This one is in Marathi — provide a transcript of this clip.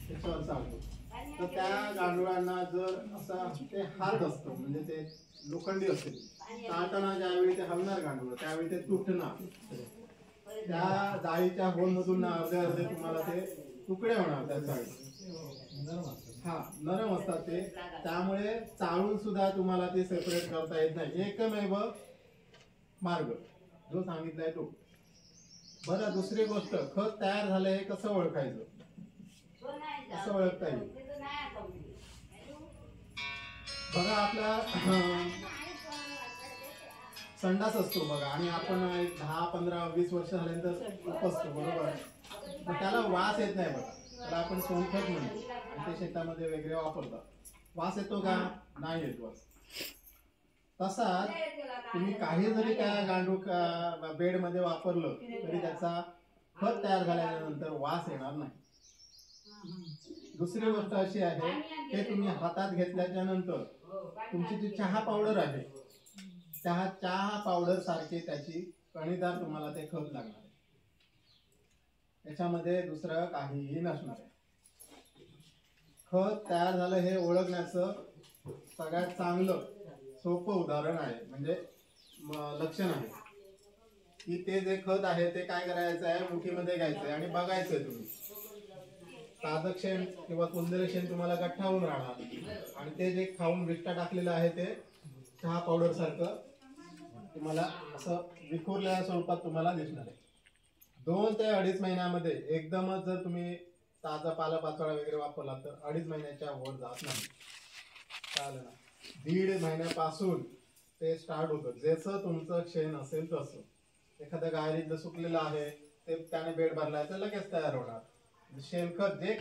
त्याच्यावर चालतो. तर त्या गांडुळांना जर असा ते हात असतो म्हणजे ते लोखंडी असेल, चालताना ज्यावेळी ते हलणार गांडूळ त्यावेळी ते तुटणार. त्या जाळीच्या होलमधून अर्धे अर्धे तुम्हाला ते तुकडे होणार त्या जाळी. हा नरम असतात ते, त्यामुळे चाळून सुद्धा तुम्हाला ते सेपरेट करता येत नाही. एकमेव मार्ग जो सांगितलाय तो. बरं, दुसरी गोष्ट, खत तयार झालंय हे कसं ओळखायचं? कसं ओळखता येईल? बघा, आपला संडास असतो बघा, आणि आपण 10, 15, 20 वर्ष झाल्यानंतर उपसतो, बरोबर? मग त्याला वास येत नाही बघा, त्याला आपण सोनखत म्हणतो आणि ते शेतामध्ये वगैरे वापरतात. वास येतो का? नाही येत वास. तसा तुम्ही काही जरी त्या गांडूळ बेड मध्ये वापरलं तरी त्याचा खत तयार झाल्यानंतर वास येणार नाही. दुसरी गोष्ट अशी आहे, ते तुम्ही हातात घेतल्याच्या नंतर तुमची जी चहा पावडर आहे त्या चहा पावडर सारखे त्याची कणीदार तुम्हाला ते खत लागणार आहे. त्याच्यामध्ये दुसरं काहीही नसणार आहे. खत तयार झालं हे ओळखण्याचं सगळ्यात चांगलं सोपं उदाहरण आहे, म्हणजे लक्षण आहे की ते जे खत आहे ते काय करायचं आहे, मुठीमध्ये घ्यायचं आहे आणि बघायचंय तुम्ही. ताजं शेण किंवा कुंदर शेण तुम्हाला गठ्ठावून राहणार आणि ते जे खाऊन विष्टा टाकलेलं आहे ते चहा पावडर सारखं तुम्हाला असं विखुरलेल्या स्वरूपात तुम्हाला दिसणार आहे. 2 ते 2.5 महिन्यामध्ये एकदमच जर तुम्ही ताजा पालापाचोळा वगैरे वापरला तर 2.5 महिन्याच्या वर जात नाही. चालेल ना? 1.5 महिन्यापासून ते स्टार्ट होतं. जसं तुमचं शेण असेल तसं. एखाद्या गायरीतलं सुकलेलं आहे ते त्याने बेड भरलाय तर लगेच तयार होणार. शेणखत जे